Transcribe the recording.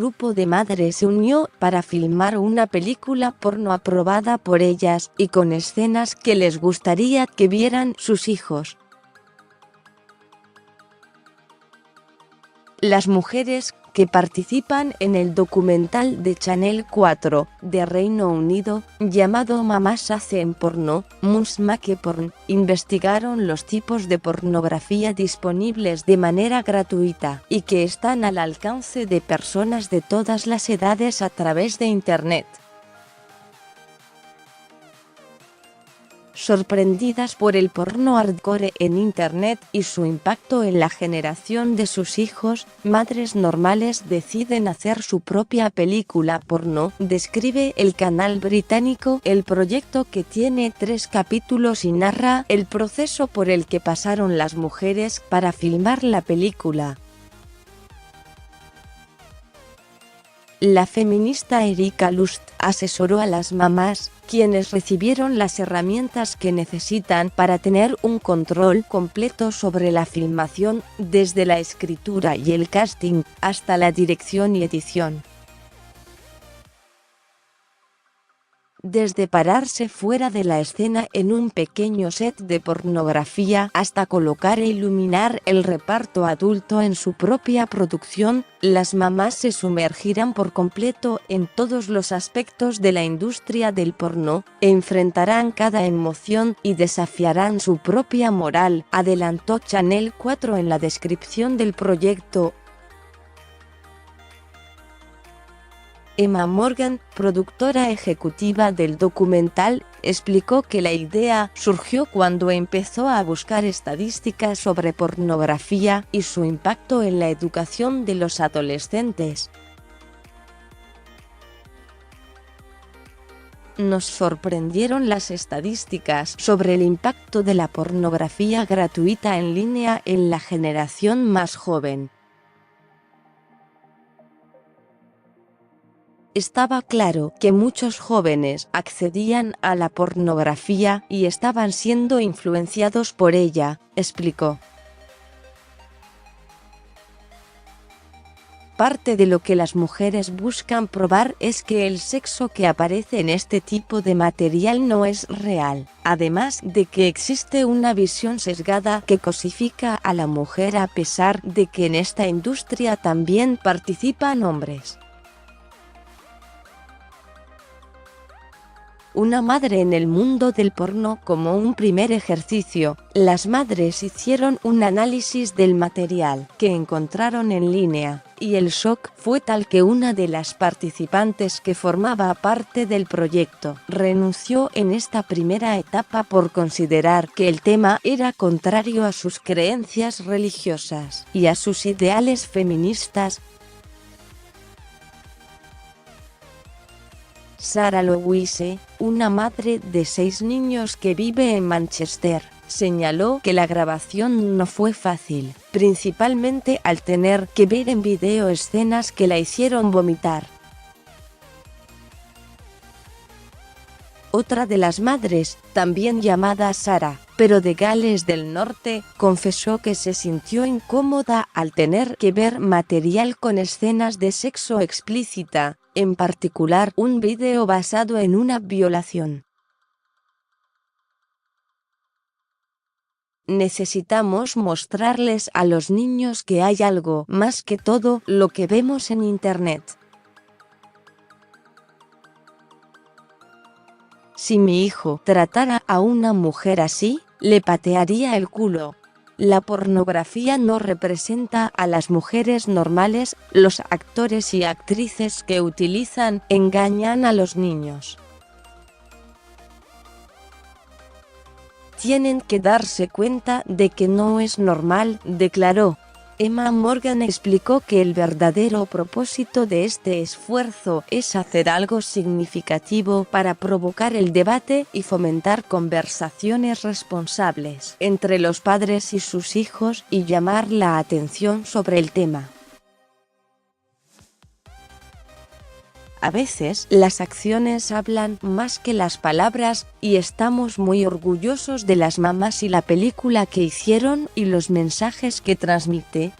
grupo de madres se unió para filmar una película porno aprobada por ellas y con escenas que les gustaría que vieran sus hijos. Las mujeres que participan en el documental de Channel 4 de Reino Unido, llamado Mamás hacen porno, Mums make porn, investigaron los tipos de pornografía disponibles de manera gratuita y que están al alcance de personas de todas las edades a través de Internet. Sorprendidas por el porno hardcore en Internet y su impacto en la generación de sus hijos, madres normales deciden hacer su propia película porno, describe el canal británico el proyecto, que tiene 3 capítulos y narra el proceso por el que pasaron las mujeres para filmar la película. La feminista Erika Lust asesoró a las mamás, quienes recibieron las herramientas que necesitan para tener un control completo sobre la filmación, desde la escritura y el casting, hasta la dirección y edición. Desde pararse fuera de la escena en un pequeño set de pornografía hasta colocar e iluminar el reparto adulto en su propia producción, las mamás se sumergirán por completo en todos los aspectos de la industria del porno, enfrentarán cada emoción y desafiarán su propia moral, adelantó Channel 4 en la descripción del proyecto. Emma Morgan, productora ejecutiva del documental, explicó que la idea surgió cuando empezó a buscar estadísticas sobre pornografía y su impacto en la educación de los adolescentes. Nos sorprendieron las estadísticas sobre el impacto de la pornografía gratuita en línea en la generación más joven. Estaba claro que muchos jóvenes accedían a la pornografía y estaban siendo influenciados por ella, explicó. Parte de lo que las mujeres buscan probar es que el sexo que aparece en este tipo de material no es real, además de que existe una visión sesgada que cosifica a la mujer, a pesar de que en esta industria también participan hombres. Una madre en el mundo del porno. Como un primer ejercicio, las madres hicieron un análisis del material que encontraron en línea, y el shock fue tal que una de las participantes que formaba parte del proyecto renunció en esta primera etapa por considerar que el tema era contrario a sus creencias religiosas y a sus ideales feministas. Sarah Louise, una madre de 6 niños que vive en Manchester, señaló que la grabación no fue fácil, principalmente al tener que ver en vídeo escenas que la hicieron vomitar. Otra de las madres, también llamada Sarah, pero de Gales del Norte, confesó que se sintió incómoda al tener que ver material con escenas de sexo explícita, en particular un vídeo basado en una violación. Necesitamos mostrarles a los niños que hay algo más que todo lo que vemos en Internet. Si mi hijo tratara a una mujer así, le patearía el culo. La pornografía no representa a las mujeres normales, los actores y actrices que utilizan engañan a los niños. Tienen que darse cuenta de que no es normal, declaró. Emma Morgan explicó que el verdadero propósito de este esfuerzo es hacer algo significativo para provocar el debate y fomentar conversaciones responsables entre los padres y sus hijos y llamar la atención sobre el tema. A veces, las acciones hablan más que las palabras, y estamos muy orgullosos de las mamás y la película que hicieron y los mensajes que transmite,